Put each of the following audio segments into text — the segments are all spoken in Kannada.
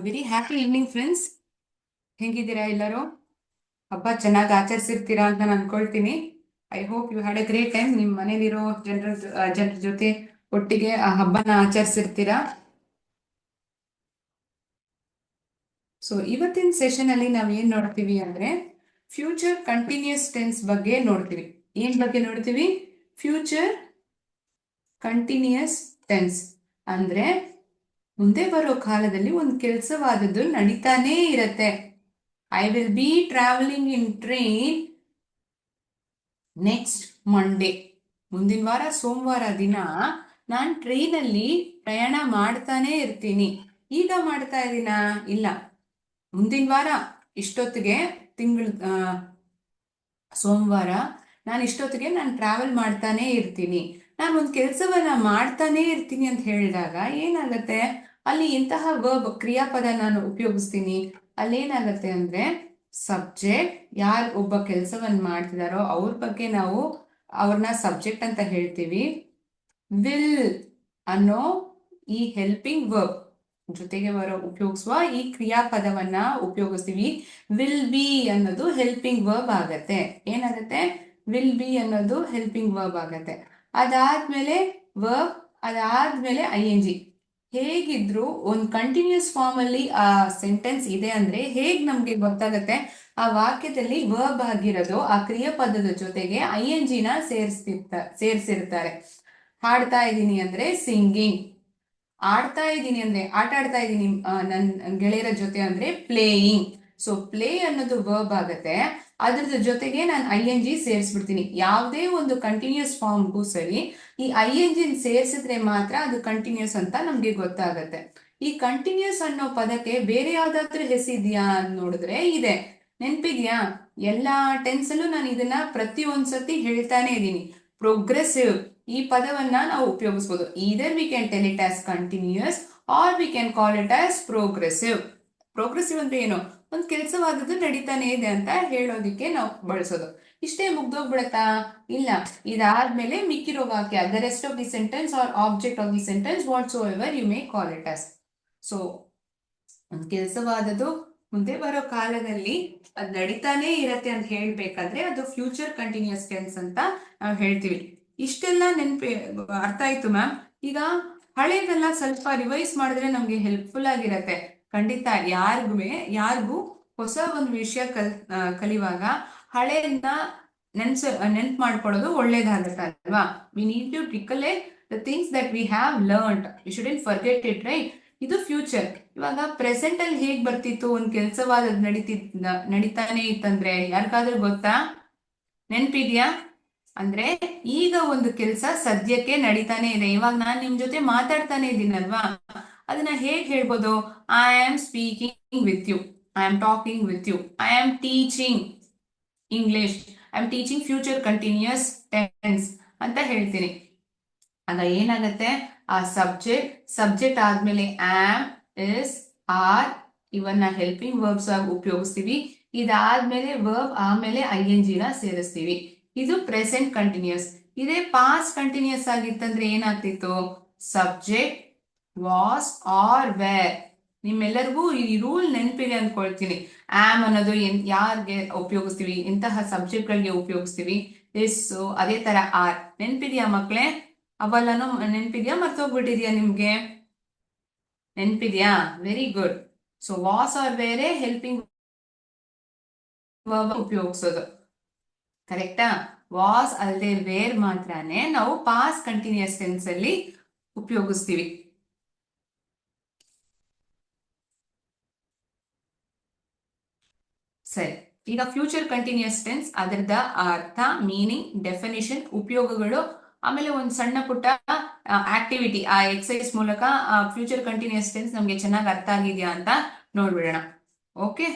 Very happy evening friends. ಹೆಂಗಿದ್ದೀರಾ ಎಲ್ಲರೂ? ಹಬ್ಬ ಚೆನ್ನಾಗಿ ಆಚರಿಸಿರ್ತೀರಾ ಅಂತ ನಾನು ಅನ್ಕೊಳ್ತೀನಿ. I hope you had a great time. ನಿಮ್ಮ ಮನೇಲಿರೋ ಜನರ ಜೊತೆ ಒಟ್ಟಿಗೆ ಆ ಹಬ್ಬನ ಆಚರಿಸಿರ್ತೀರಾ. ಸೊ ಇವತ್ತಿನ ಸೆಷನ್ ಅಲ್ಲಿ ನಾವು ಏನ್ ನೋಡ್ತೀವಿ ಅಂದ್ರೆ ಫ್ಯೂಚರ್ ಕಂಟಿನ್ಯೂಸ್ ಟೆನ್ಸ್ ಬಗ್ಗೆ ನೋಡ್ತೀವಿ. ಏನ್ ಬಗ್ಗೆ ನೋಡ್ತೀವಿ? ಫ್ಯೂಚರ್ ಕಂಟಿನ್ಯೂಸ್ ಟೆನ್ಸ್ ಅಂದ್ರೆ ಮುಂದೆ ಬರೋ ಕಾಲದಲ್ಲಿ ಒಂದು ಕೆಲಸವಾದದ್ದು ನಡೀತಾನೇ ಇರತ್ತೆ. I will be travelling in train next Monday. ಮುಂದಿನ ವಾರ ಸೋಮವಾರ ದಿನ ನಾನು ಟ್ರೈನಲ್ಲಿ ಪ್ರಯಾಣ ಮಾಡ್ತಾನೆ ಇರ್ತೀನಿ. ಈಗ ಮಾಡ್ತಾ ಇದ್ದೀನ? ಇಲ್ಲ, ಮುಂದಿನ ವಾರ ಇಷ್ಟೊತ್ತಿಗೆ ತಿಂಗಳ ಸೋಮವಾರ ಇಷ್ಟೊತ್ತಿಗೆ ನಾನು ಟ್ರಾವೆಲ್ ಮಾಡ್ತಾನೆ ಇರ್ತೀನಿ. ನಾನು ಒಂದು ಕೆಲಸವನ್ನ ಮಾಡ್ತಾನೆ ಇರ್ತೀನಿ ಅಂತ ಹೇಳಿದಾಗ ಏನಾಗತ್ತೆ? ಅಲ್ಲಿ ಇಂತಹ ವರ್ಬ್ ಕ್ರಿಯಾಪದ ನಾನು ಉಪಯೋಗಿಸ್ತೀನಿ. ಅಲ್ಲೇನಾಗತ್ತೆ ಅಂದ್ರೆ ಸಬ್ಜೆಕ್ಟ್ ಯಾರು ಒಬ್ಬ ಕೆಲಸವನ್ನ ಮಾಡ್ತಿದಾರೋ ಅವ್ರ ಬಗ್ಗೆ ನಾವು ಅವ್ರನ್ನ ಸಬ್ಜೆಕ್ಟ್ ಅಂತ ಹೇಳ್ತೀವಿ. ವಿಲ್ ಅನ್ನೋ ಈ ಹೆಲ್ಪಿಂಗ್ ವರ್ಬ್ ಜೊತೆಗೆ ಉಪಯೋಗಿಸುವ ಈ ಕ್ರಿಯಾಪದವನ್ನ ಉಪಯೋಗಿಸ್ತೀವಿ. ವಿಲ್ ಬಿ ಅನ್ನೋದು ಹೆಲ್ಪಿಂಗ್ ವರ್ಬ್ ಆಗತ್ತೆ. ಏನಾಗತ್ತೆ? ವಿಲ್ ಬಿ ಅನ್ನೋದು ಹೆಲ್ಪಿಂಗ್ ವರ್ಬ್ ಆಗತ್ತೆ. ಅದಾದ್ಮೇಲೆ ವರ್ಬ್, ಅದಾದ್ಮೇಲೆ ಐ ಎನ್ ಜಿ. ಹೇಗಿದ್ರು ಒಂದು ಕಂಟಿನ್ಯೂಸ್ ಫಾರ್ಮ್ ಅಲ್ಲಿ ಆ ಸೆಂಟೆನ್ಸ್ ಇದೆ ಅಂದ್ರೆ ಹೇಗ್ ನಮ್ಗೆ ಗೊತ್ತಾಗತ್ತೆ? ಆ ವಾಕ್ಯದಲ್ಲಿ ವರ್ಬ್ ಆಗಿರೋದು ಆ ಕ್ರಿಯಾಪದದ ಜೊತೆಗೆ ಐ ಎನ್ ಜಿನ ಸೇರಿಸಿರ್ತಾರೆ. ಹಾಡ್ತಾ ಇದ್ದೀನಿ ಅಂದ್ರೆ ಸಿಂಗಿಂಗ್, ಆಡ್ತಾ ಇದ್ದೀನಿ ಅಂದ್ರೆ ಆಟ ಆಡ್ತಾ ಇದ್ದೀನಿ ನನ್ನ ಗೆಳೆಯರ ಜೊತೆ ಅಂದ್ರೆ ಪ್ಲೇಯಿಂಗ್. ಸೊ ಪ್ಲೇ ಅನ್ನೋದು ವರ್ಬ್ ಆಗತ್ತೆ. ಅದ್ರದ್ದು ಜೊತೆಗೆ ನಾನು ಐ ಎನ್ ಜಿ ಸೇರಿಸ್ಬಿಡ್ತೀನಿ. ಯಾವುದೇ ಒಂದು ಕಂಟಿನ್ಯೂಸ್ ಫಾರ್ಮ್ಗೂ ಸರಿ ಈ ಐ ಎನ್ ಜಿ ಸೇರಿಸಿದ್ರೆ ಮಾತ್ರ ಅದು ಕಂಟಿನ್ಯೂಸ್ ಅಂತ ನಮ್ಗೆ ಗೊತ್ತಾಗತ್ತೆ. ಈ ಕಂಟಿನ್ಯೂಸ್ ಅನ್ನೋ ಪದಕ್ಕೆ ಬೇರೆ ಯಾವ್ದಾದ್ರು ಹೆಸರಿದ್ಯಾ ಅಂತ ನೋಡಿದ್ರೆ ಇದೆ. ನೆನ್ಪಿದ್ಯಾ? ಎಲ್ಲಾ ಟೆನ್ಸ್ ಅಲ್ಲೂ ನಾನು ಇದನ್ನ ಪ್ರತಿ ಒಂದ್ಸತಿ ಹೇಳ್ತಾನೆ ಇದ್ದೀನಿ. ಪ್ರೋಗ್ರೆಸಿವ್ ಈ ಪದವನ್ನ ನಾವು ಉಪಯೋಗಿಸಬಹುದು. Either we can tell it as continuous or we can call it as progressive. Progressive ಅಂದ್ರೆ ಏನು? ಒಂದು ಕೆಲಸವಾದದ್ದು ನಡೀತಾನೆ ಇದೆ ಅಂತ ಹೇಳೋದಿಕ್ಕೆ ನಾವು ಬಳಸೋದು. ಇಷ್ಟೇ ಮುಗ್ದೋಗ್ಬಿಡತ್ತಾ? ಇಲ್ಲ, ಇದಾದ್ಮೇಲೆ ಮಿಕ್ಕಿರೋ ವಾಕ್ಯ the rest of the sentence or object of the sentence whatsoever you may call it as. So ಒಂದು ಕೆಲಸವಾದದ್ದು ಮುಂದೆ ಬರೋ ಕಾಲದಲ್ಲಿ ಅದು ನಡೀತಾನೆ ಇರತ್ತೆ ಅಂತ ಹೇಳ್ಬೇಕಾದ್ರೆ ಅದು ಫ್ಯೂಚರ್ ಕಂಟಿನ್ಯೂಸ್ ಟೆನ್ಸ್ ಅಂತ ನಾವು ಹೇಳ್ತೀವಿ. ಇಷ್ಟೆಲ್ಲ ಅರ್ಥ ಆಯ್ತು ಮ್ಯಾಮ್. ಈಗ ಹಳೇದೆಲ್ಲ ಸ್ವಲ್ಪ ರಿವೈಸ್ ಮಾಡಿದ್ರೆ ನಮ್ಗೆ ಹೆಲ್ಪ್ಫುಲ್ ಆಗಿರತ್ತೆ. ಖಂಡಿತ ಯಾರಿಗೂ ಹೊಸ ಒಂದು ವಿಷಯ ಕಲಿಯುವಾಗ ಹಳೆಯನ್ನ ನೆನ್ಪ್ ಮಾಡ್ಕೊಳ್ಳೋದು ಒಳ್ಳೇದಾಗತ್ತೆ ಅಲ್ವಾ? We need to recollect the things that we have learned. We shouldn't forget it, right? ಇದು ಫ್ಯೂಚರ್. ಇವಾಗ ಪ್ರೆಸೆಂಟ್ ಅಲ್ಲಿ ಹೇಗ್ ಬರ್ತಿತ್ತು? ಒಂದು ಕೆಲಸವಾದ ನಡೀತಾನೆ ಇತ್ತಂದ್ರೆ ಯಾರಿಗಾದ್ರೂ ಗೊತ್ತಾ? ನೆನ್ಪಿದ್ಯಾ? ಅಂದ್ರೆ ಈಗ ಒಂದು ಕೆಲಸ ಸದ್ಯಕ್ಕೆ ನಡೀತಾನೆ ಇದೆ. ಇವಾಗ ನಾನ್ ನಿಮ್ ಜೊತೆ ಮಾತಾಡ್ತಾನೆ ಇದ್ದೀನಲ್ವಾ? ಅದನ್ನ ಹೇಗ್ ಹೇಳ್ಬೋದು? I am speaking with you, I am talking with you, I am teaching English, I am teaching future continuous tense ಅಂತ ಹೇಳ್ತೀನಿ. ಆಗ ಏನಾಗತ್ತೆ? ಆ ಸಬ್ಜೆಕ್ಟ್ ಆದ್ಮೇಲೆ ಆಮ್, ಇಸ್, ಆರ್ ಇವನ್ನ ಹೆಲ್ಪಿಂಗ್ ವರ್ಬ್ಸ್ ಆಗಿ ಉಪಯೋಗಿಸ್ತೀವಿ. ಇದಾದ್ಮೇಲೆ ವರ್ಬ್ ಆಮೇಲೆ ಐ ಎನ್ ಜಿ ನ ಸೇರಿಸ್ತೀವಿ. ಇದು ಪ್ರೆಸೆಂಟ್ ಕಂಟಿನ್ಯೂಸ್. ಇದೇ ಪಾಸ್ಟ್ ಕಂಟಿನ್ಯೂಸ್ ಆಗಿತ್ತಂದ್ರೆ ಏನಾಗ್ತಿತ್ತು? Subject was or were. ನಿಮ್ಮೆಲ್ಲರಿಗೂ ಈ ರೂಲ್ ನೆನಪಿದೆ ಅನ್ಕೊಳ್ತೀನಿ. ಆಮ್ ಅನ್ನೋದು ಯಾರಿಗೆ ಉಪಯೋಗಿಸ್ತೀವಿ? ಇಂತಹ ಸಬ್ಜೆಕ್ಟ್ ಗಳಿಗೆ ಉಪಯೋಗಿಸ್ತೀವಿ. ಇಸ್ ಅದೇ ತರ ಆರ್. ನೆನಪಿದ್ಯಾ ಮಕ್ಳೇ? ಅವೆಲ್ಲನೂ ನೆನ್ಪಿದ್ಯಾ? ಮರ್ತೋಗ್ಬಿಟ್ಟಿದ್ಯಾ ನಿಮ್ಗೆ? ನೆನ್ಪಿದ್ಯಾ? Very good. So was are ಬೇರೆ ಹೆಲ್ಪಿಂಗ್ ವರ್ಬ್ ಉಪಯೋಗಿಸೋದು. ಕರೆಕ್ಟಾ? ವಾಸ್ ಅಲ್ಲದೆ ವೇರ್ ಮಾತ್ರನೇ ನಾವು ಪಾಸ್ಟ್ ಕಂಟಿನ್ಯೂಸ್ ಟೆನ್ಸ್ ಅಲ್ಲಿ ಉಪಯೋಗಿಸ್ತೀವಿ. ಸರಿ, ಈಗ ಫ್ಯೂಚರ್ ಕಂಟಿನ್ಯೂಸ್ ಟೆನ್ಸ್ ಅದರದ ಅರ್ಥ, ಮೀನಿಂಗ್, ಡೆಫಿನಿಷನ್, ಉಪಯೋಗಗಳು, ಆಮೇಲೆ ಒಂದು ಸಣ್ಣ ಪುಟ್ಟ ಆಕ್ಟಿವಿಟಿ ಆ ಎಕ್ಸಸೈಸ್ ಮೂಲಕ ಫ್ಯೂಚರ್ ಕಂಟಿನ್ಯೂಸ್ ಟೆನ್ಸ್ ನಮ್ಗೆ ಚೆನ್ನಾಗಿ ಅರ್ಥ ಆಗಿದೆಯಾ ಅಂತ ನೋಡ್ಬಿಡೋಣ. ಓಕೆ,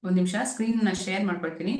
ಒಂದು ನಿಮಿಷ ಸ್ಕ್ರೀನ್ ನ ಶೇರ್ ಮಾಡ್ಕೊಳ್ತೀನಿ.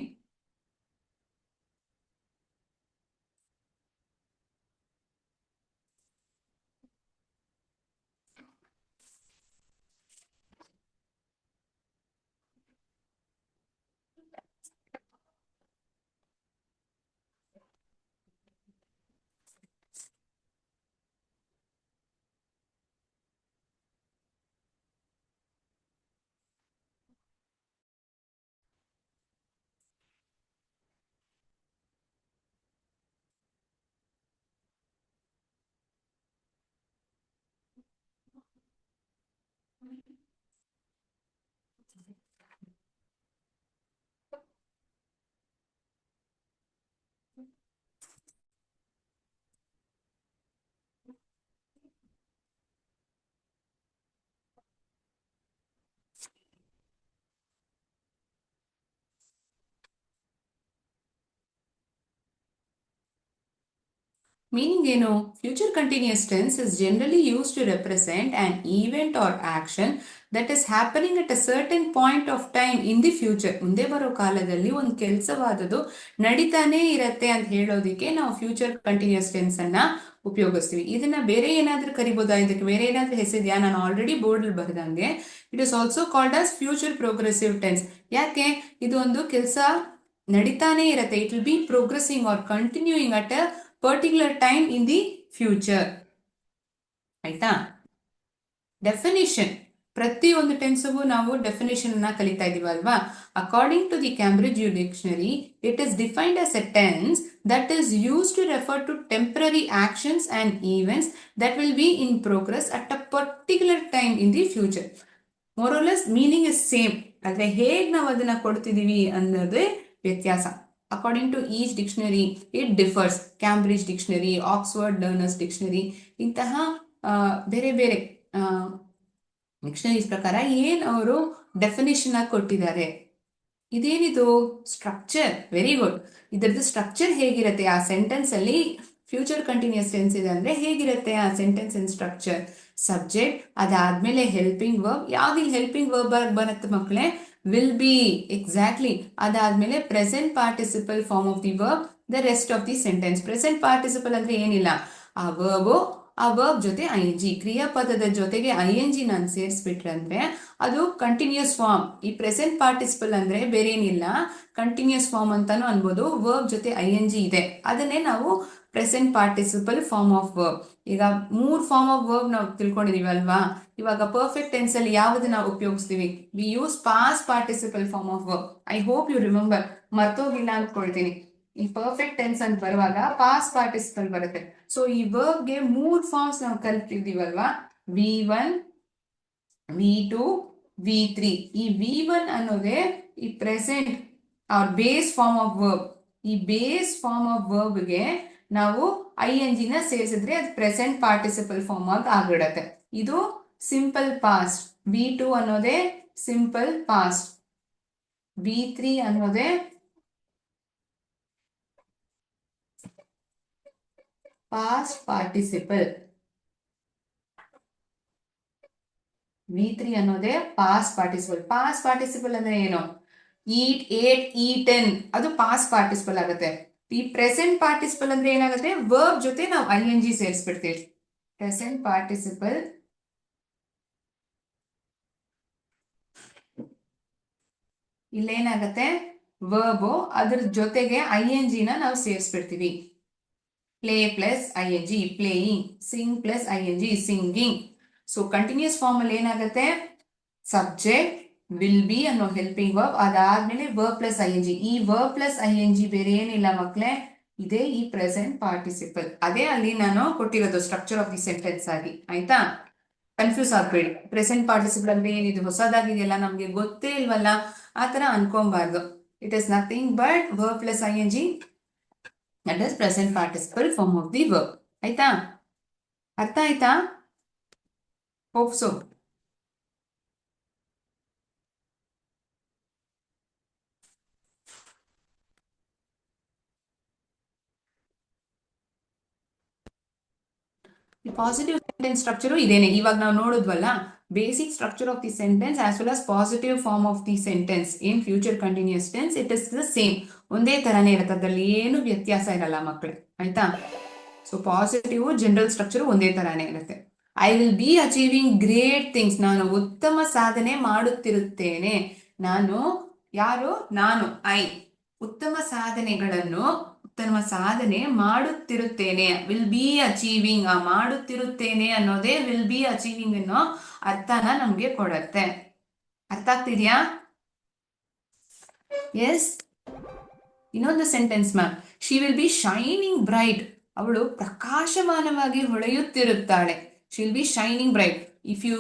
Meaning ಏನು? Future continuous tense is generally used to represent an event or action that is happening at a certain point of time in the future. ಮುಂದೆ ಬರೋ ಕಾಲದಲ್ಲಿ ಒಂದು ಕೆಲಸವಾದದ್ದು ನಡೀತಾನೆ ಇರತ್ತೆ ಅಂತ ಹೇಳೋದಿಕ್ಕೆ ನಾವು ಫ್ಯೂಚರ್ ಕಂಟಿನ್ಯೂಸ್ ಟೆನ್ಸ್ ಅನ್ನ ಉಪಯೋಗಿಸ್ತೀವಿ. ಇದನ್ನ ಬೇರೆ ಏನಾದ್ರೂ ಕರಿಬೋದಾ? ಇದಕ್ಕೆ ಬೇರೆ ಏನಾದ್ರೂ ಹೆಸರಿದೆಯಾ? ನಾನು ಆಲ್ರೆಡಿ ಬೋರ್ಡ್ ಬರ್ದಂಗೆ it is also called as future progressive tense. ಯಾಕೆ? ಇದು ಒಂದು ಕೆಲಸ ನಡೀತಾನೆ ಇರತ್ತೆ. It will be progressing or continuing at a particular time in the future. ಆಯ್ತಾ? ಡೆಫಿನಿಷನ್, ಪ್ರತಿಯೊಂದು ಟೆನ್ಸ್ಗೂ ನಾವು ಡೆಫಿನಿಷನ್ ಅನ್ನ ಕಲಿತಾ ಇದೀವಲ್ವಾ? According to the Cambridge dictionary, it is defined as a tense that is used to refer to temporary actions and events that will be in progress at a particular time in the future. more or less meaning is same, ಆದ್ರೆ ಹೇಗೆ ನಾವು ಅದನ್ನ ಕೊಡ್ತಿದೀವಿ ಅನ್ನೋದೇ ವ್ಯತ್ಯಾಸ. According to each dictionary it differs. Cambridge dictionary, Oxford learner's dictionary, ಇಂತಹ ಬೇರೆ ಬೇರೆ ಡಿಕ್ಷನರೀಸ್ ಪ್ರಕಾರ ಏನ್ ಅವರು ಡೆಫಿನೇಷನ್ ಆಗಿ ಕೊಟ್ಟಿದ್ದಾರೆ. ಇದೇನಿದು? ಸ್ಟ್ರಕ್ಚರ್. Very good. ಇದರದ್ದು ಸ್ಟ್ರಕ್ಚರ್ ಹೇಗಿರುತ್ತೆ ಆ ಸೆಂಟೆನ್ಸ್ ಅಲ್ಲಿ? ಫ್ಯೂಚರ್ ಕಂಟಿನ್ಯೂಸ್ ಟೆನ್ಸ್ ಇದೆ ಅಂದ್ರೆ ಹೇಗಿರುತ್ತೆ ಆ ಸೆಂಟೆನ್ಸ್ ಇನ್ ಸ್ಟ್ರಕ್ಚರ್? ಸಬ್ಜೆಕ್ಟ್, ಅದಾದ್ಮೇಲೆ ಹೆಲ್ಪಿಂಗ್ ವರ್ಬ್. ಯಾವ್ದು ಹೆಲ್ಪಿಂಗ್ ವರ್ಬ್ ಆಗಿ ಬರುತ್ತೆ ಮಕ್ಕಳೇ? Will be. ಎಕ್ಸಾಕ್ಟ್ಲಿ. ಅದಾದ್ಮೇಲೆ present participle form of the verb, the rest of the sentence. Present participle ಅಂದ್ರೆ ಏನಿಲ್ಲ, ಆ ವರ್ಬ್ ಜೊತೆ ING, ಕ್ರಿಯಾಪದದ ಜೊತೆಗೆ ING ನಾನು ಸೇರಿಸ್ಬಿಟ್ರೆ ಅಂದ್ರೆ ಅದು ಕಂಟಿನ್ಯೂಸ್ ಫಾರ್ಮ್. ಈ ಪ್ರೆಸೆಂಟ್ ಪಾರ್ಟಿಸಿಪಲ್ ಅಂದ್ರೆ ಬೇರೆ ಏನಿಲ್ಲ, ಕಂಟಿನ್ಯೂಸ್ ಫಾರ್ಮ್ ಅಂತಾನು ಅನ್ಬೋದು. ವರ್ಬ್ ಜೊತೆ ING ಇದೆ, ಅದನ್ನೇ ನಾವು present participle form of verb. ಈಗ 3 ಫಾರ್ಮ್ ಆಫ್ ವರ್ಬ್ ನಾವು ತಿಳ್ಕೊಂಡಿದೀವಿ ಅಲ್ವಾ? ಇವಾಗ ಪರ್ಫೆಕ್ಟ್ ಟೆನ್ಸ್ ಅಲ್ಲಿ ಯಾವ್ದು ನಾವು ಉಪಯೋಗಿಸ್ತೀವಿ? We use past participle form of verb. I hope you remember. ಮರ್ತೋಗಿಲ್ಲ ಅಂದ್ಕೊಳ್ತೀನಿ. ಈ ಪರ್ಫೆಕ್ಟ್ ಟೆನ್ಸ್ ಅಂತ ಬರುವಾಗ ಪಾಸ್ಟ್ ಪಾರ್ಟಿಸಿಪಲ್ ಬರುತ್ತೆ. ಸೊ ಈ ವರ್ಬ್ಗೆ 3 ಫಾರ್ಮ್ಸ್ ನಾವು ಕಲ್ತಿದ್ದೀವಲ್ವಾ? V1, V2, V3. ಈ V1 ಅನ್ನೋದೇ ಈ present base form of verb. ಈ ಬೇಸ್ ಫಾರ್ಮ್ ಆಫ್ ವರ್ಬ್ಗೆ ನಾವು ING ನ ಸೇರಿಸಿದ್ರೆ ಅದು ಪ್ರೆಸೆಂಟ್ ಪಾರ್ಟಿಸಿಪಲ್ ಫಾರ್ಮ್ ಆಗಿ ಆಗಿಡುತ್ತೆ. ಇದು ಸಿಂಪಲ್ ಪಾಸ್ಟ್. V2 ಅನ್ನೋದೇ ಸಿಂಪಲ್ ಪಾಸ್ಟ್. V3 ಅನ್ನೋದೇ ಪಾಸ್ಟ್ ಪಾರ್ಟಿಸಿಪಲ್. V3 ಅನ್ನೋದೇ ಪಾಸ್ಟ್ ಪಾರ್ಟಿಸಿಪಲ್. ಪಾಸ್ಟ್ ಪಾರ್ಟಿಸಿಪಲ್ ಅಂದ್ರೆ ಏನು? ಈಟ್, ಏಟ್, ಈಟನ್, ಅದು ಪಾಸ್ಟ್ ಪಾರ್ಟಿಸಿಪಲ್ ಆಗುತ್ತೆ. ಈ ಪ್ರೆಸೆಂಟ್ ಪಾರ್ಟಿಸಿಪಲ್ ಅಂದ್ರೆ ಏನಾಗುತ್ತೆ? ವರ್ಬ್ ಜೊತೆ ನಾವು ING ಸೇರಿಸ್ಬಿಡ್ತೀವಿ. ಪ್ರೆಸೆಂಟ್ ಪಾರ್ಟಿಸಿಪಲ್ ಇಲ್ಲೇನಾಗತ್ತೆ? ವರ್ಬ್, ಅದ್ರ ಜೊತೆಗೆ ING ನ ನಾವು ಸೇರಿಸ್ಬಿಡ್ತೀವಿ. Play plus ING, playing. Sing plus ING, singing. So continuous form ಅಲ್ಲಿ ಏನಾಗುತ್ತೆ? ಸಬ್ಜೆಕ್ಟ್, ವಿಲ್ ಬಿ ಅನ್ನೋ ಹೆಲ್ಪಿಂಗ್ ವರ್ಬ್, ಅದಾದ್ಮೇಲೆ ವರ್ಬ್ ಪ್ಲಸ್ ING. ಈ ವರ್ಬ್ ಪ್ಲಸ್ ING ಬೇರೆ ಏನಿಲ್ಲ ಮಕ್ಕಳೇ, ಇದೇ ಈ ಪ್ರೆಸೆಂಟ್ ಪಾರ್ಟಿಸಿಪಲ್. ಅದೇ ಅಲ್ಲಿ ನಾನು ಕೊಟ್ಟಿರೋದು ಸ್ಟ್ರಕ್ಚರ್ ಆಫ್ ದಿ ಸೆಂಟೆನ್ಸ್ ಆಗಿ. ಆಯ್ತಾ? ಕನ್ಫ್ಯೂಸ್ ಆಗ್ಬೇಡಿ. ಪ್ರೆಸೆಂಟ್ ಪಾರ್ಟಿಸಿಪಲ್ ಅಂದ್ರೆ ಏನಿದು ಹೊಸದಾಗಿದೆಯಲ್ಲ, ನಮ್ಗೆ ಗೊತ್ತೇ ಇಲ್ವಲ್ಲ ಆತರ ಅನ್ಕೊಬಾರ್ದು. It is nothing but verb plus ING, that is present participle form of the verb. ಆಯ್ತಾ? ಅರ್ಥ ಆಯ್ತಾ? Hope so. ಈ ಪಾಸಿಟಿವ್ ಸೆಂಟೆನ್ಸ್ ಸ್ಟ್ರಕ್ಚರು ಇದೇನೆ. ಇವಾಗ ನಾವು ನೋಡಿದ್ವಲ್ಲ, basic structure of the sentence as well as positive form of the sentence in future continuous tense, it is the same. ಒಂದೇ ತರಾನೇ ಇರುತ್ತೆ, ಅದರಲ್ಲಿ ಏನು ವ್ಯತ್ಯಾಸ ಇರಲ್ಲ ಮಕ್ಕಳು. ಆಯ್ತಾ? ಸೊ ಪಾಸಿಟಿವ್ ಜನರಲ್ ಸ್ಟ್ರಕ್ಚರ್ ಒಂದೇ ತರಾನೇ ಇರುತ್ತೆ. I will be achieving great things. ನಾನು ಉತ್ತಮ ಸಾಧನೆ ಮಾಡುತ್ತಿರುತ್ತೇನೆ. ನಾನು ಯಾರು? ನಾನು. ಉತ್ತಮ ಸಾಧನೆಗಳನ್ನು, ಉತ್ತಮ ಸಾಧನೆ ಮಾಡುತ್ತಿರುತ್ತೇನೆ. Will be achieving. ಮಾಡುತ್ತಿರುತ್ತೇನೆ ಅನ್ನೋದೇ ವಿಲ್ ಬಿ ಅಚೀವಿಂಗ್ ಅನ್ನೋ ಅರ್ಥನ ನಮ್ಗೆ ಕೊಡತ್ತೆ. ಅರ್ಥ ಆಗ್ತಿದ್ಯಾ? ಎಸ್. ಇನ್ನೊಂದು sentence ma'am, she will be shining bright. ಅವಳು ಪ್ರಕಾಶಮಾನವಾಗಿ ಹೊಳೆಯುತ್ತಿರುತ್ತಾಳೆ. She will be shining bright. If you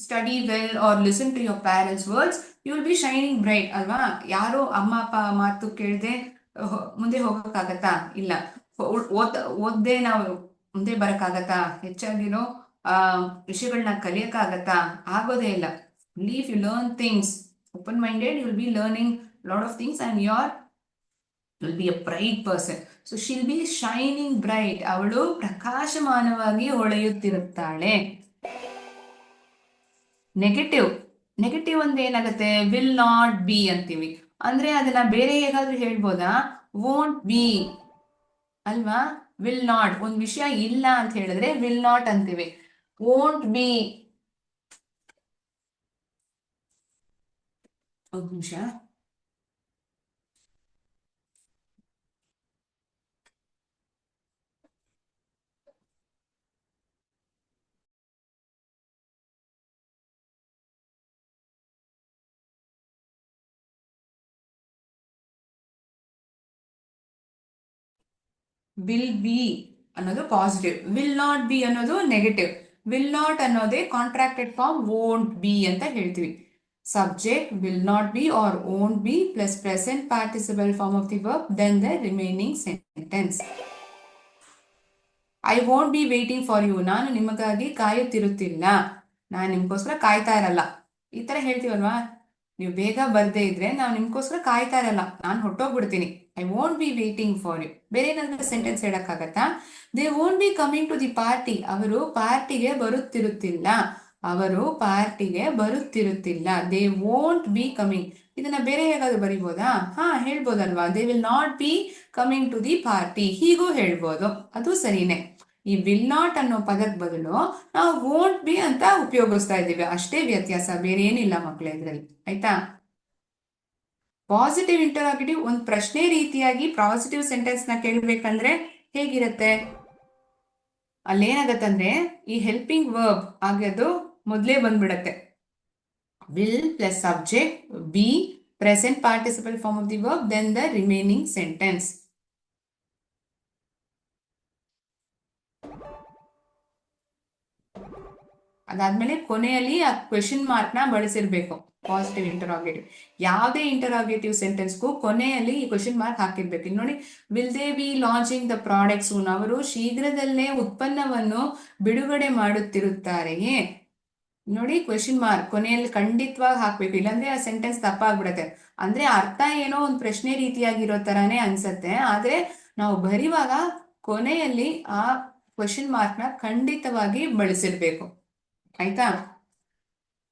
study well or listen to your parents words you will be shining bright ಅಲ್ವಾ. ಯಾರೋ ಅಮ್ಮ ಅಪ್ಪ ಮಾತು ಕೇಳದೆ ಮುಂದೆ ಹೋಗಕ್ಕಾಗತ್ತಾ? ಇಲ್ಲ. ಓದ್ದೆ ನಾವು ಮುಂದೆ ಬರಕ್ಕಾಗತ್ತಾ? ಹೆಚ್ಚಾಗಿರೋ ವಿಷಯಗಳನ್ನ ಕಲಿಯಕ್ಕಾಗತ್ತಾ? ಆಗೋದೇ ಇಲ್ಲ. Leave you learn things open minded, you will be learning lot of things and will be a bright person. So she'll be shining bright. ಅವಳು ಪ್ರಕಾಶಮಾನವಾಗಿ ಹೊಳೆಯುತ್ತಿರುತ್ತಾಳೆ. ನೆಗೆಟಿವ್ ನೆಗೆಟಿವ್ ಅಂದ್ರೆ ಏನಾಗುತ್ತೆ? ವಿಲ್ ನಾಟ್ ಬಿ ಅಂತೀವಿ. ಅಂದ್ರೆ ಅದನ್ನ ಬೇರೆ ಹೇಗಾದ್ರೂ ಹೇಳ್ಬೋದಾ? ವೋಂಟ್ ಬಿ ಅಲ್ವಾ? ವಿಲ್ ನಾಟ್, ಒಂದ್ ವಿಷಯ ಇಲ್ಲ ಅಂತ ಹೇಳಿದ್ರೆ ವಿಲ್ ನಾಟ್ ಅಂತೀವಿ. ವೋಂಟ್ ಬಿ, ಒಂದು ನಿಮಿಷ. ವಿಲ್ ಬಿ ಅನ್ನೋದು ಪಾಸಿಟಿವ್, ವಿಲ್ ನಾಟ್ ಬಿ ಅನ್ನೋದು ನೆಗೆಟಿವ್. ವಿಲ್ ನಾಟ್ ಅನ್ನೋದೇ ಕಾಂಟ್ರಾಕ್ಟೆಡ್ ಫಾರ್ಮ್ ವೋಂಟ್ ಬಿ ಅಂತ ಹೇಳ್ತೀವಿ. Subject will not be or won't be plus present participle form of the verb then the remaining sentence. I won't be waiting for you, ನಾನು ನಿಮಗಾಗಿ ಕಾಯುತ್ತಿರುತ್ತಿಲ್ಲ, ನಾನು ನಿಮ್ಗೋಸ್ಕರ ಕಾಯ್ತಾ ಇರಲ್ಲ. ಈ ತರ ಹೇಳ್ತೀವಲ್ವಾ? ನೀವು ಬೇಗ ಬರ್ದೇ ಇದ್ರೆ ನಾವು ನಿಮ್ಗೋಸ್ಕರ ಕಾಯ್ತಾ ಇರಲ್ಲ, ನಾನು ಹೊಟ್ಟೋಗ್ಬಿಡ್ತೀನಿ. I won't be waiting for you. ಬೇರೆ ಏನಾದ್ರೂ ಸೆಂಟೆನ್ಸ್ ಹೇಳಕ್ಕಾಗತ್ತಾ? They won't be coming to the party, ಅವರು ಪಾರ್ಟಿಗೆ ಬರುತ್ತಿರುತ್ತಿಲ್ಲ, ಅವರು ಪಾರ್ಟಿಗೆ ಬರುತ್ತಿರುತ್ತಿಲ್ಲ. They won't be coming. ಇದನ್ನ ಬೇರೆ ಹೇಗಾದ್ರೂ ಬರಿಬೋದಾ? ಹಾ, ಹೇಳ್ಬೋದಲ್ವಾ? They will not be coming to the party, ಹೀಗೂ ಹೇಳ್ಬೋದು. ಅದು ಸರಿನೇ. ಈ ವಿಲ್ ನಾಟ್ ಅನ್ನೋ ಪದದ ಬದಲು ನಾವು ವೋಂಟ್ ಬಿ ಅಂತ ಉಪಯೋಗಿಸ್ತಾ ಇದ್ದೀವಿ, ಅಷ್ಟೇ ವ್ಯತ್ಯಾಸ, ಬೇರೆ ಏನಿಲ್ಲ ಮಕ್ಕಳೇ ಇದ್ರಲ್ಲಿ. ಆಯ್ತಾ? ಪಾಸಿಟಿವ್ ಇಂಟರಾಗೇಟಿವ್ ಒಂದು ಪ್ರಶ್ನೆ ರೀತಿಯಾಗಿ ಪಾಸಿಟಿವ್ ಸೆಂಟೆನ್ಸ್ ನ ಕೇಳಬೇಕಂದ್ರೆ ಹೇಗಿರುತ್ತೆ? ಅಲ್ಲೇನಾಗತ್ತಂದ್ರೆ ಈ ಹೆಲ್ಪಿಂಗ್ ವರ್ಬ್ ಆಗೋದು ಮೊದಲೇ ಬಂದ್ಬಿಡತ್ತೆ. Will plus subject be present participle form of the verb then the remaining sentence. ಅದಾದ್ಮೇಲೆ ಕೊನೆಯಲ್ಲಿ ಆ ಕ್ವೆಶನ್ ಮಾರ್ಕ್ ನ ಬಳಸಿರ್ಬೇಕು. ಪಾಸಿಟಿವ್ ಇಂಟರಾಗೇಟಿವ್ ಯಾವುದೇ ಇಂಟರಾಗೇಟಿವ್ ಸೆಂಟೆನ್ಸ್ಗೂ ಕೊನೆಯಲ್ಲಿ ಈ ಕ್ವೆಶನ್ ಮಾರ್ಕ್ ಹಾಕಿರ್ಬೇಕು. ಇಲ್ಲಿ ನೋಡಿ, will they be launching the product soon, ಅವರು ಶೀಘ್ರದಲ್ಲೇ ಉತ್ಪನ್ನವನ್ನು ಬಿಡುಗಡೆ ಮಾಡುತ್ತಿರುತ್ತಾರೆಯೇ? ನೋಡಿ, ಕ್ವೆಶನ್ ಮಾರ್ಕ್ ಕೊನೆಯಲ್ಲಿ ಖಂಡಿತವಾಗಿ ಹಾಕ್ಬೇಕು, ಇಲ್ಲಾಂದ್ರೆ ಆ ಸೆಂಟೆನ್ಸ್ ತಪ್ಪಾಗ್ಬಿಡತ್ತೆ. ಅಂದ್ರೆ ಅರ್ಥ ಏನೋ ಒಂದು ಪ್ರಶ್ನೆ ರೀತಿಯಾಗಿರೋ ತರಾನೇ ಅನ್ಸತ್ತೆ, ಆದ್ರೆ ನಾವು ಬರೆಯುವಾಗ ಕೊನೆಯಲ್ಲಿ ಆ ಕ್ವೆಶನ್ ಮಾರ್ಕ್ ನ ಖಂಡಿತವಾಗಿ ಬಳಸಿರ್ಬೇಕು. ಆಯ್ತಾ?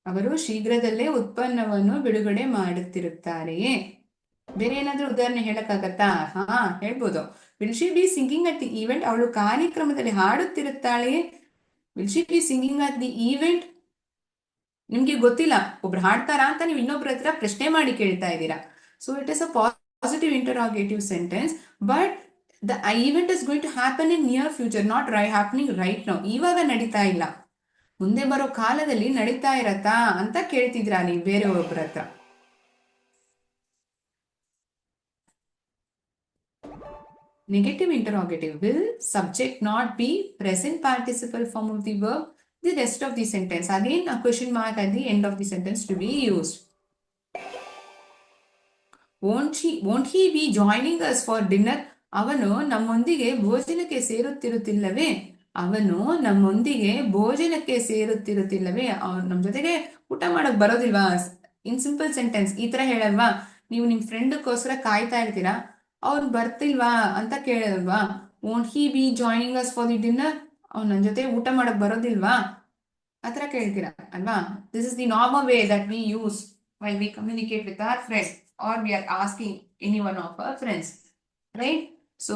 ಅವರು ಶೀಘ್ರದಲ್ಲೇ ಉತ್ಪನ್ನವನ್ನು ಬಿಡುಗಡೆ ಮಾಡುತ್ತಿರುತ್ತಾರೆಯೇ? ಬೇರೆ ಏನಾದ್ರೂ ಉದಾಹರಣೆ ಹೇಳಕ್ಕಾಗತ್ತಾ? ಹಾ, ಹೇಳ್ಬೋದು. Will she be singing at the event, ಅವಳು ಕಾರ್ಯಕ್ರಮದಲ್ಲಿ ಹಾಡುತ್ತಿರುತ್ತಾಳೆಯೇ? Will she be singing at the event. ನಿಮ್ಗೆ ಗೊತ್ತಿಲ್ಲ ಒಬ್ರು ಹಾಡ್ತಾರಾ ಅಂತ ನೀವು ಇನ್ನೊಬ್ರ ಹತ್ರ ಪ್ರಶ್ನೆ ಮಾಡಿ ಕೇಳ್ತಾ ಇದ್ದೀರಾ. So it is a positive interrogative sentence, but the event is going to happen in near future, not happening right now. ಇವಾಗ ನಡೀತಾ ಇಲ್ಲ, ಮುಂದೆ ಬರೋ ಕಾಲದಲ್ಲಿ ನಡೀತಾ ಇರತ್ತಾ ಅಂತ ಕೇಳ್ತಿದ್ರಾ ನೀವು ಬೇರೆ ಒಬ್ಬರ ಹತ್ರ. Negative interrogative will subject not be present participle form of the verb the rest of the sentence. Again, a question mark at the end of the sentence to be used. Won't he be joining us for dinner? ಅವನು ನಮ್ಮೊಂದಿಗೆ ಭೋಜನಕ್ಕೆ ಸೇರುತ್ತಿರುತ್ತಿಲ್ಲವೇ? ಅವನು ನಮ್ಮೊಂದಿಗೆ ಭೋಜನಕ್ಕೆ ಸೇರುತ್ತಿರುತ್ತಿಲ್ಲವೇ? ಅವನು ನಮ್ಮ ಜೊತೆಗೆ ಊಟ ಮಾಡಕ್ ಬರೋದಿಲ್ವಾ? ಇನ್ ಸಿಂಪಲ್ ಸೆಂಟೆನ್ಸ್ ಈ ತರ ಹೇಳಲ್ವಾ? ನೀವು ನಿಮ್ ಫ್ರೆಂಡ್ಗೋಸ್ಕರ ಕಾಯ್ತಾ ಇರ್ತೀರಾ, ಅವ್ನು ಬರ್ತಿಲ್ವಾ ಅಂತ ಕೇಳಲ್ವಾ? won't he be joining us for the dinner? ಅವ್ನು ನನ್ನ ಜೊತೆ ಊಟ ಮಾಡಕ್ ಬರೋದಿಲ್ವಾ ಆತರ ಕೇಳ್ತೀರಾ ಅಲ್ವಾ? This is the normal way that we use while we communicate with our friends or we are asking any one of our friends, right? So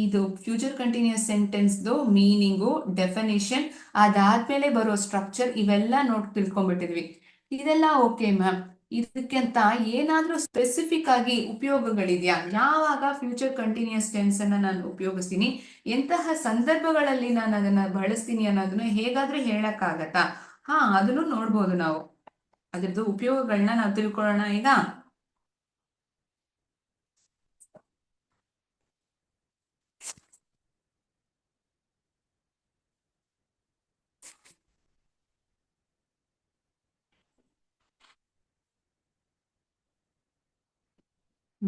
ಇದು future continuous sentence meaning, definition, ಅದಾದ್ಮೇಲೆ ಬರೋ ಸ್ಟ್ರಕ್ಚರ್, ಇವೆಲ್ಲ ತಿಳ್ಕೊಂಡ್ಬಿಟ್ಟಿದ್ವಿ. ಇದೆಲ್ಲ ಓಕೆ ಮ್ಯಾಮ್, ಇದಕ್ಕಿಂತ ಏನಾದ್ರೂ ಸ್ಪೆಸಿಫಿಕ್ ಆಗಿ ಉಪಯೋಗಗಳಿದೆಯಾ? ಯಾವಾಗ ಫ್ಯೂಚರ್ ಕಂಟಿನ್ಯೂಸ್ ಟೆನ್ಸ್ ಅನ್ನ ನಾನು ಉಪಯೋಗಿಸ್ತೀನಿ, ಎಂತಹ ಸಂದರ್ಭಗಳಲ್ಲಿ ನಾನು ಅದನ್ನ ಬಳಸ್ತೀನಿ ಅನ್ನೋದನ್ನ ಹೇಗಾದ್ರೂ ಹೇಳಕ್ಕಾಗತ್ತಾ? ಹಾ, ಅದನ್ನು ನೋಡ್ಬೋದು ನಾವು. ಅದ್ರದ್ದು ಉಪಯೋಗಗಳನ್ನ ನಾವು ತಿಳ್ಕೊಳ್ಳೋಣ ಈಗ.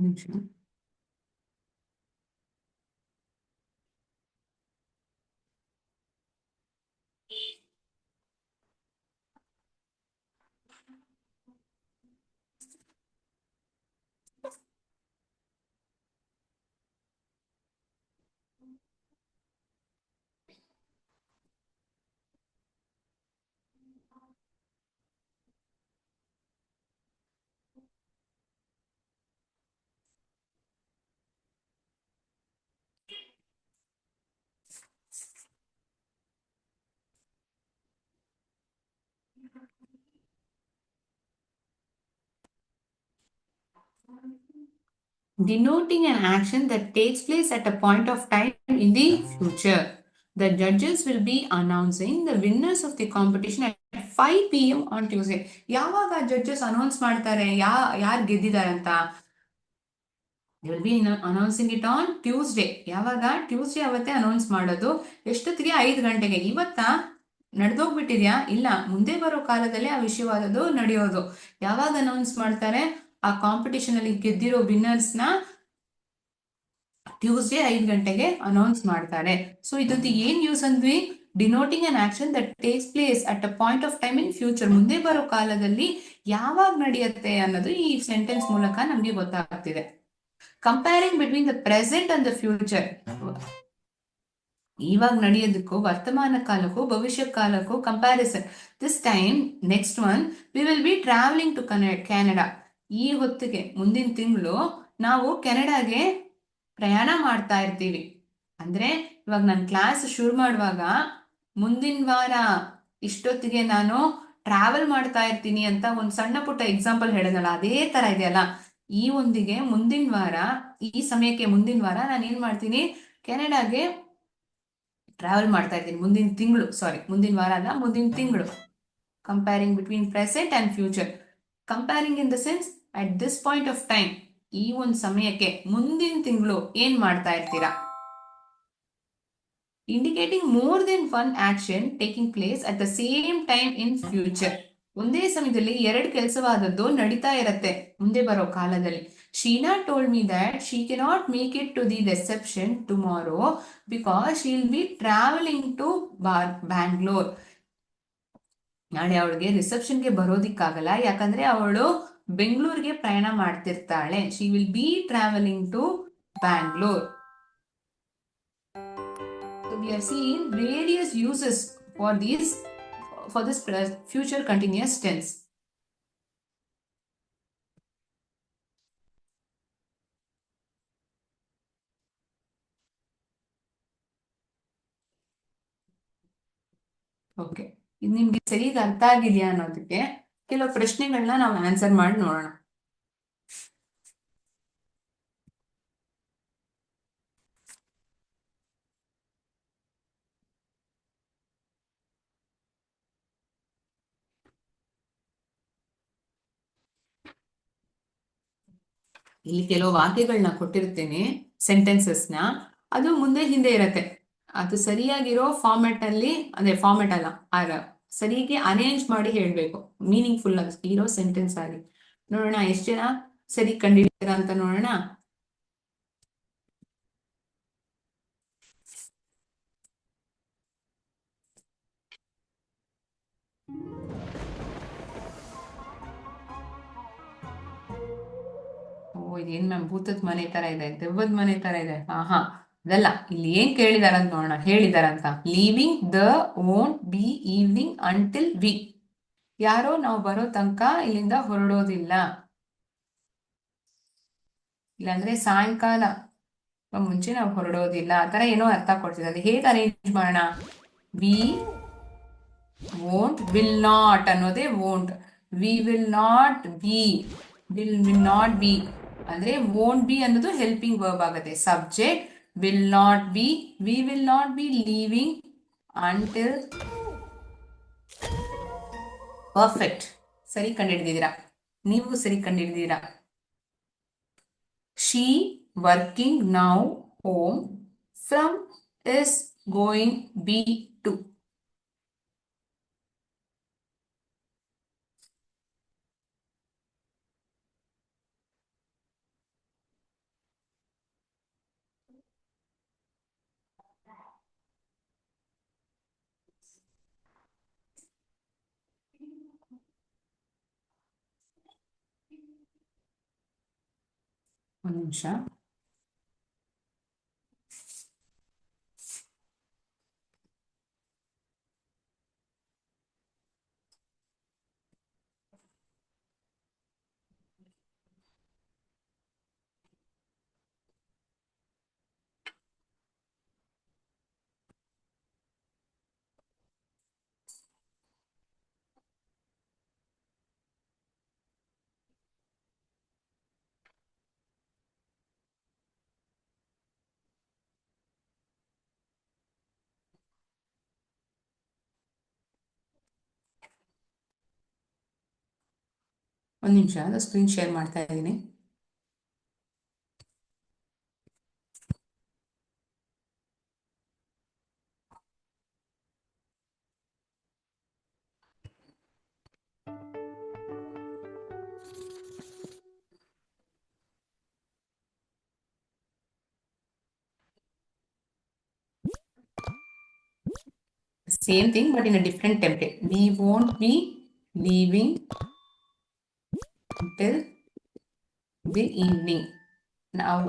ನಿಮಿಷ. Denoting an action that takes place at a point of time in the future. The judges will be announcing the winners of the competition at 5 p.m. on Tuesday. ಯಾವಾಗ ಜಡ್ಜಸ್ ಅನೌನ್ಸ್ ಮಾಡ್ತಾರೆ ಯಾರು ಗೆದ್ದಿದ್ದಾರೆ ಅಂತ? They will be announcing it on Tuesday. ಯಾವಾಗ? ಟ್ಯೂಸ್ಡೇ ಅವತ್ತೇ ಅನೌನ್ಸ್ ಮಾಡೋದು. ಎಷ್ಟೊತ್ತಿಗೆ? 5 ಗಂಟೆಗೆ. ಇವತ್ತಾ ನಡೆದೋಗ್ಬಿಟ್ಟಿದ್ಯಾ? ಇಲ್ಲ, ಮುಂದೆ ಬರೋ ಕಾಲದಲ್ಲೇ ಆ ವಿಷಯವಾದದ್ದು ನಡೆಯೋದು. ಯಾವಾಗ ಅನೌನ್ಸ್ ಮಾಡ್ತಾರೆ? ಆ ಕಾಂಪಿಟಿಷನ್ ಅಲ್ಲಿ ಗೆದ್ದಿರೋ ವಿನ್ನರ್ಸ್ ನ ಟ್ಯೂಸ್ಡೇ 5 ಗಂಟೆಗೆ ಅನೌನ್ಸ್ ಮಾಡ್ತಾರೆ. ಸೊ ಇದಂತೂ ಏನ್ ಯೂಸ್ ಅಂದ್ವಿ? Denoting an action that takes place at a point of time in future. ಮುಂದೆ ಬರೋ ಕಾಲದಲ್ಲಿ ಯಾವಾಗ ನಡೆಯುತ್ತೆ ಅನ್ನೋದು ಈ ಸೆಂಟೆನ್ಸ್ ಮೂಲಕ ನಮ್ಗೆ ಗೊತ್ತಾಗ್ತಿದೆ. Comparing between the present and the future. ಇವಾಗ ನಡೆಯೋದಕ್ಕೂ ವರ್ತಮಾನ ಕಾಲಕ್ಕೂ ಭವಿಷ್ಯ ಕಾಲಕ್ಕೂ comparison. This time next one we will be travelling to Canada. ಈ ಹೊತ್ತಿಗೆ ಮುಂದಿನ ತಿಂಗಳು ನಾವು ಕೆನಡಾಗೆ ಪ್ರಯಾಣ ಮಾಡ್ತಾ ಇರ್ತೀವಿ. ಅಂದ್ರೆ ಇವಾಗ ನಾನು ಕ್ಲಾಸ್ ಶುರು ಮಾಡುವಾಗ ಮುಂದಿನ ವಾರ ಇಷ್ಟೊತ್ತಿಗೆ ನಾನು ಟ್ರಾವೆಲ್ ಮಾಡ್ತಾ ಇರ್ತೀನಿ ಅಂತ ಒಂದು ಸಣ್ಣ ಪುಟ್ಟ ಎಕ್ಸಾಂಪಲ್ ಹೇಳಿದಲ್ಲ, ಅದೇ ತರ ಇದೆಯಲ್ಲ. ಈ ಒಂದಿಗೆ ಮುಂದಿನ ವಾರ, ಈ ಸಮಯಕ್ಕೆ ಮುಂದಿನ ವಾರ ನಾನು ಏನ್ ಮಾಡ್ತೀನಿ? ಕೆನಡಾಗೆ ಟ್ರಾವೆಲ್ ಮಾಡ್ತಾ ಇದ್ದೀನಿ. ಮುಂದಿನ ತಿಂಗಳು, ಸಾರಿ, ಮುಂದಿನ ವಾರ ಅಲ್ಲ, ಮುಂದಿನ ತಿಂಗಳು. Comparing between present and future. Comparing in the sense at this point of time, ಈ ಒಂದು ಸಮಯಕ್ಕೆ ಮುಂದಿನ ತಿಂಗಳು ಏನ್ ಮಾಡ್ತಾ ಇರ್ತೀರಾ? Indicating more than one action taking place at the same time in future. ಒಂದೇ ಸಮಯದಲ್ಲಿ ಎರಡು ಕೆಲಸವಾದದ್ದು ನಡೀತಾ ಇರತ್ತೆ ಮುಂದೆ ಬರೋ ಕಾಲದಲ್ಲಿ. Sheena told me that she cannot make it to the reception tomorrow because she will be travelling to Bangalore. ನಾಳೆ ಅವಳಿಗೆ ರಿಸೆಪ್ಷನ್ಗೆ ಬರೋದಿಕ್ಕಾಗಲ್ಲ, ಯಾಕಂದ್ರೆ ಅವಳು ಬೆಂಗಳೂರಿಗೆ ಪ್ರಯಾಣ ಮಾಡ್ತಿರ್ತಾಳೆ. She will be travelling to Bangalore. So we have seen various uses for this future continuous tense. Okay, ಇದು ನಿಮ್ಗೆ ಸರಿಯಾಗಿ ಅರ್ಥ ಆಗಿದೆಯಾ ಅನ್ನೋದಕ್ಕೆ ಕೆಲವು ಪ್ರಶ್ನೆಗಳನ್ನ ನಾವು ಆನ್ಸರ್ ಮಾಡಿ ನೋಡೋಣ. ಇಲ್ಲಿ ಕೆಲವು ವಾಕ್ಯಗಳನ್ನ ಕೊಟ್ಟಿರ್ತೇನೆ, ಸೆಂಟೆನ್ಸಸ್ನ. ಅದು ಮುಂದೆ ಹಿಂದೆ ಇರತ್ತೆ. ಅದು ಸರಿಯಾಗಿರೋ ಫಾರ್ಮೆಟ್ ಅಲ್ಲಿ, ಅದೇ ಫಾರ್ಮೆಟ್ ಅಲ್ಲ, ಸರಿಯಾಗಿ ಅರೇಂಜ್ ಮಾಡಿ ಹೇಳ್ಬೇಕು, ಮೀನಿಂಗ್ಫುಲ್ ಇರೋ ಸೆಂಟೆನ್ಸ್ ಆಗಿ. ನೋಡೋಣ ಎಷ್ಟು ಜನ ಸರಿ ಕಂಡಿದ್ದೀರಾ ಅಂತ ನೋಡೋಣ. ಇದೇನ್ ಮ್ಯಾಮ್ ಭೂತದ ಮನೆ ತರ ಇದೆ, ದೆವ್ವದ ಮನೆ ತರ ಇದೆ. ಹಾ, ಅದಲ್ಲ. ಇಲ್ಲಿ ಏನ್ ಕೇಳಿದಾರಂತ ನೋಡೋಣ, ಹೇಳಿದಾರಂತ. Leaving the won't be evening until we. ಯಾರೋ ನಾವು ಬರೋ ತನಕ ಇಲ್ಲಿಂದ ಹೊರಡೋದಿಲ್ಲ, ಇಲ್ಲಾಂದ್ರೆ ಸಾಯಂಕಾಲ ಮುಂಚೆ ನಾವು ಹೊರಡೋದಿಲ್ಲ, ಆತರ ಏನೋ ಅರ್ಥ ಕೊಡ್ತಿದ್ದಾರೆ. ಹೇಗೆ ಅರೇಂಜ್ ಮಾಡೋಣ? ವಿ ವೋಂಟ್, ವಿಲ್ ನಾಟ್ ಅನ್ನೋದೇ won't. We will not be, will not be ಅಂದ್ರೆ ವೋಂಟ್ ಬಿ ಅನ್ನೋದು ಹೆಲ್ಪಿಂಗ್ ವರ್ಬ್ ಆಗುತ್ತೆ. Subject will not be, we will not be leaving until. Perfect, ಸರಿ ಕಂಡಿಡಿದೀರಾ, ನೀವು ಸರಿ ಕಂಡಿಡಿದೀರಾ. She working now home from is going be to. ಒಂದು ನಿಮಿಷ. ಒಂದು ನಿಮಿಷ, ಅದು ಸ್ಕ್ರೀನ್ ಶೇರ್ ಮಾಡ್ತಾ ಇದ್ದೀನಿ. Same thing, but in a different template. We won't be leaving until the evening. ನಾವು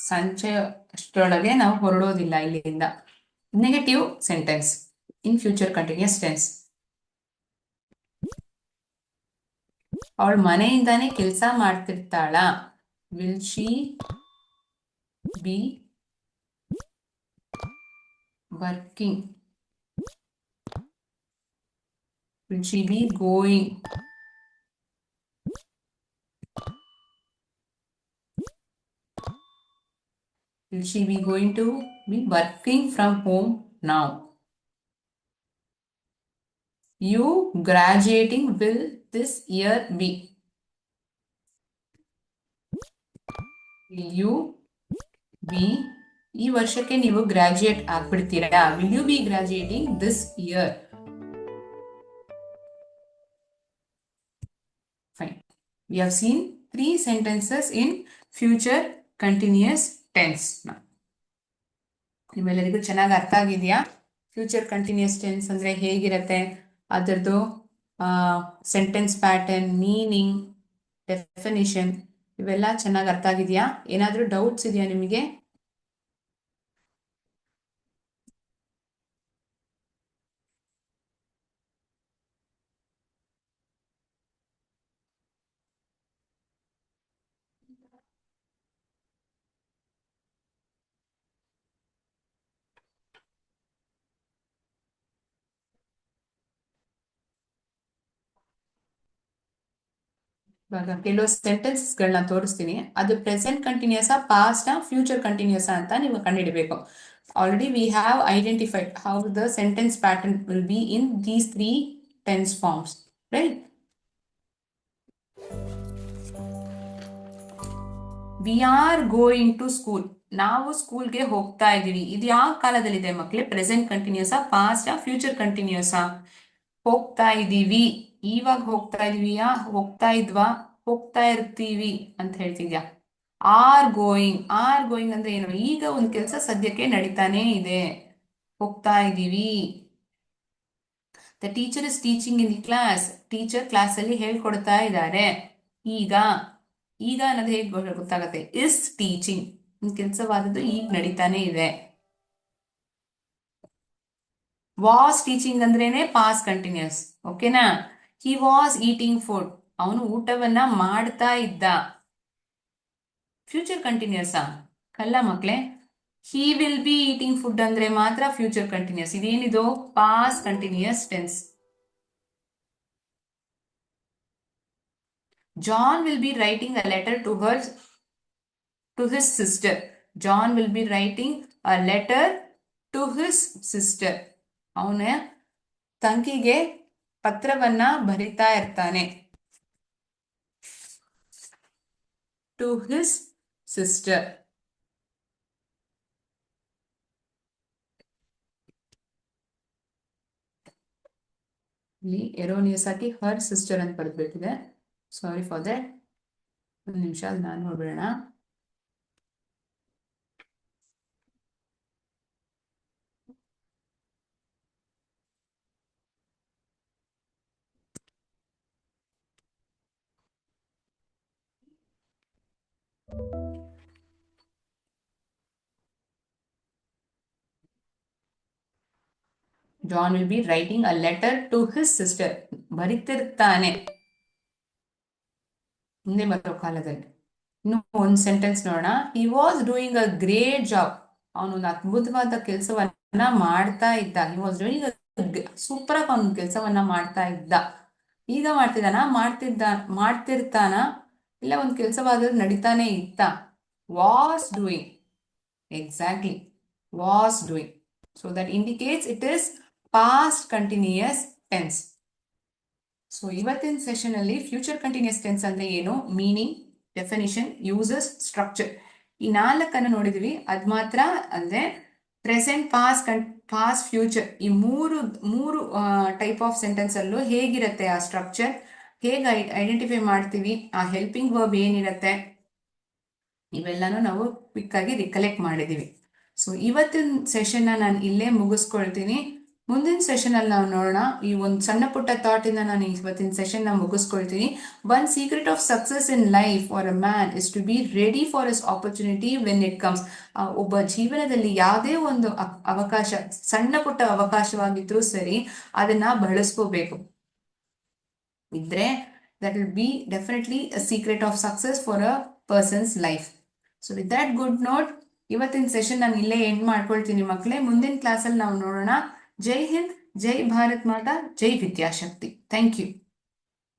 ಸಂಜೆ ಅಷ್ಟರೊಳಗೆ ನಾವು ಹೊರಡೋದಿಲ್ಲ ಇಲ್ಲಿಂದ. Negative sentence in future continuous tense. ಅವಳು ಮನೆಯಿಂದಾನೇ ಕೆಲಸ ಮಾಡ್ತಿರ್ತಾಳ. Will she be working? Will she be going? Will she be going to be working from home now? You graduating will this year be? Will you be ಈ ವರ್ಷಕ್ಕೆ ನೀವು graduate ಆಗ್ಬಿಡ್ತೀರಾ? Will you be graduating this year? Fine. We have seen 3 sentences in future continuous tense. ನಿಮ್ಮೆಲ್ಲರಿಗೂ ಚೆನ್ನಾಗಿ ಅರ್ಥ ಆಗಿದೆಯಾ? ಫ್ಯೂಚರ್ ಕಂಟಿನ್ಯೂಸ್ ಟೆನ್ಸ್ ಅಂದ್ರೆ ಹೇಗಿರತ್ತೆ, ಅದರದ್ದು ಸೆಂಟೆನ್ಸ್ ಪ್ಯಾಟರ್ನ್, ಮೀನಿಂಗ್, ಡೆಫಿನಿಷನ್ ಇವೆಲ್ಲ ಚೆನ್ನಾಗಿ ಅರ್ಥ ಆಗಿದೆಯಾ? ಏನಾದರೂ ಡೌಟ್ಸ್ ಇದೆಯಾ ನಿಮಗೆ? ಇವಾಗ ಕೆಲವು ಸೆಂಟೆನ್ಸ್ಗಳನ್ನ ತೋರಿಸ್ತೀನಿ. ಅದು present continuous, past, future continuous ಅಂತ ನೀವು ಕಂಡುಹಿಡಬೇಕು. Already we have identified how the sentence pattern will be in these 3 tense forms, right? We are going to school. ನಾವು ಸ್ಕೂಲ್ಗೆ ಹೋಗ್ತಾ ಇದೀವಿ. ಇದು ಯಾವ ಕಾಲದಲ್ಲಿದೆ ಮಕ್ಕಳೇ? Present continuous, past, future continuous? ಹೋಗ್ತಾ ಇದೀವಿ. ಇವಾಗ ಹೋಗ್ತಾ ಇದೀವಿಯಾ? ಹೋಗ್ತಾ ಇದ್ವಾ? ಹೋಗ್ತಾ ಇರ್ತೀವಿ ಅಂತ ಹೇಳ್ತಿದ್ಯಾ? Are going. ಆರ್ ಗೋಯಿಂಗ್ ಅಂದ್ರೆ ಏನು? ಈಗ ಒಂದು ಕೆಲಸ ಸದ್ಯಕ್ಕೆ ನಡೀತಾನೆ ಇದೆ. ಹೋಗ್ತಾ ಇದೀವಿ. The teacher is teaching in the class. Teacher class ಅಲ್ಲಿ ಹೇಳ್ಕೊಡ್ತಾ ಇದ್ದಾರೆ. ಈಗ. ಈಗ ಅನ್ನೋದು ಹೇಗೆ ಗೊತ್ತಾಗತ್ತೆ? Is teaching. ಕೆಲಸವಾದದ್ದು ಈಗ ನಡೀತಾನೆ ಇದೆ. ವಾಸ್ ಟೀಚಿಂಗ್ ಅಂದ್ರೇನೆ ಪಾಸ್ಟ್ ಕಂಟಿನ್ಯೂಸ್. ಓಕೆನಾ? He was eating food. ಅವನು ಊಟವನ್ನ ಮಾಡ್ತಾ ಇದ್ದ. ಫ್ಯೂಚರ್ ಕಂಟಿನ್ಯೂಸ್ ಕಲ್ಲ ಮಕ್ಳೇ. He will be eating food ಅಂದ್ರೆ ಮಾತ್ರ ಫ್ಯೂಚರ್ ಕಂಟಿನ್ಯೂಸ್. ಇದೇನಿದು? Past continuous tense. John will be writing a letter to his sister. John will be writing a letter to his sister. ಅವನ ತಂಗಿಗೆ ಪತ್ರವನ್ನ ಬರಿತಾ ಇರ್ತಾನೆ. To his sister. ಇಲ್ಲಿ ಎರೋನಿಯಸ್ ಆಗಿ ಹರ್ ಸಿಸ್ಟರ್ ಅಂತ ಬರೆದ್ಬಿಟ್ಟಿದೆ. Sorry for that. ಒಂದು ನಿಮಿಷ, ಅದು ನಾನು ನೋಡ್ಬಿಡೋಣ. John will be writing a letter to his sister. ಬರಿತಿರ್ತಾನೆ ಮುಂದೆ ಬರೋ ಕಾಲದಲ್ಲಿ. ಇನ್ನು ಒಂದ್ ಸೆಂಟೆನ್ಸ್ ನೋಡೋಣ. He was doing a great job. ಅವನೊಂದು ಅದ್ಭುತವಾದ ಕೆಲಸವನ್ನ ಮಾಡ್ತಾ ಇದ್ದ. ಹಿ ವಾಸ್ ಡೂಯಿಂಗ್ ಸೂಪರ್ ಆಗಿ ಅವನ ಕೆಲಸವನ್ನ ಮಾಡ್ತಾ ಇದ್ದ. ಈಗ ಮಾಡ್ತಿರ್ತಾನ, ಇಲ್ಲ ಒಂದ್ ಕೆಲಸವಾದ ನಡೀತಾನೆ ಇತ್ತ. Was doing. Exactly, was doing. So that indicates it is past continuous tense. So ಇವತ್ತಿನ ಸೆಷನ್ ಅಲ್ಲಿ ಫ್ಯೂಚರ್ ಕಂಟಿನ್ಯೂಸ್ ಟೆನ್ಸ್ ಅಂದ್ರೆ ಏನು, ಮೀನಿಂಗ್, ಡೆಫಿನಿಷನ್, ಯೂಸಸ್, ಸ್ಟ್ರಕ್ಚರ್, ಈ 4 ನೋಡಿದ್ವಿ. ಅದ್ ಮಾತ್ರ ಅಂದ್ರೆ ಪ್ರೆಸೆಂಟ್, ಪಾಸ್ಟ್, ಫ್ಯೂಚರ್, ಈ ಮೂರು ಟೈಪ್ ಆಫ್ ಸೆಂಟೆನ್ಸ್ ಅಲ್ಲೂ ಹೇಗಿರುತ್ತೆ ಆ ಸ್ಟ್ರಕ್ಚರ್, ಹೇಗೆ ಐಡೆಂಟಿಫೈ ಮಾಡ್ತೀವಿ, ಆ ಹೆಲ್ಪಿಂಗ್ ವರ್ಬ್ ಏನಿರುತ್ತೆ, ಇವೆಲ್ಲಾನು ನಾವು ಕ್ವಿಕ್ ಆಗಿ ರಿಕಲೆಕ್ಟ್ ಮಾಡಿದೀವಿ. ಸೊ ಇವತ್ತಿನ ಸೆಷನ್ ನಾನು ಇಲ್ಲೇ ಮುಗಿಸ್ಕೊಳ್ತೀನಿ. ಮುಂದಿನ ಸೆಷನ್ ಅಲ್ಲಿ ನಾವು ನೋಡೋಣ. ಈ ಒಂದು ಸಣ್ಣ ಪುಟ್ಟ ಥಾಟ್ ಇಂದ ನಾನು ಇವತ್ತಿನ ಸೆಷನ್ ನ ಮುಗಿಸ್ಕೊಳ್ತೀನಿ. One secret of success in life for a man is to be ready for his opportunity when it comes. ಒಬ್ಬ ಜೀವನದಲ್ಲಿ ಯಾವುದೇ ಒಂದು ಅವಕಾಶ, ಸಣ್ಣ ಪುಟ್ಟ ಅವಕಾಶವಾಗಿದ್ರೂ ಸರಿ, ಅದನ್ನ ಬಳಸ್ಕೋಬೇಕು. ಇದ್ರೆ that will be definitely a secret of success for a person's life. So with that good note, ಇವತ್ತಿನ ಸೆಷನ್ ನಾನು ಇಲ್ಲೇ ಎಂಡ್ ಮಾಡ್ಕೊಳ್ತೀನಿ ಮಕ್ಕಳೇ. ಮುಂದಿನ ಕ್ಲಾಸಲ್ಲಿ ನಾವು ನೋಡೋಣ. ಜೈ ಹಿಂದ್, ಜೈ ಭಾರತ್ ಮಾತಾ, ಜೈ ವಿದ್ಯಾಶಕ್ತಿ. Thank you.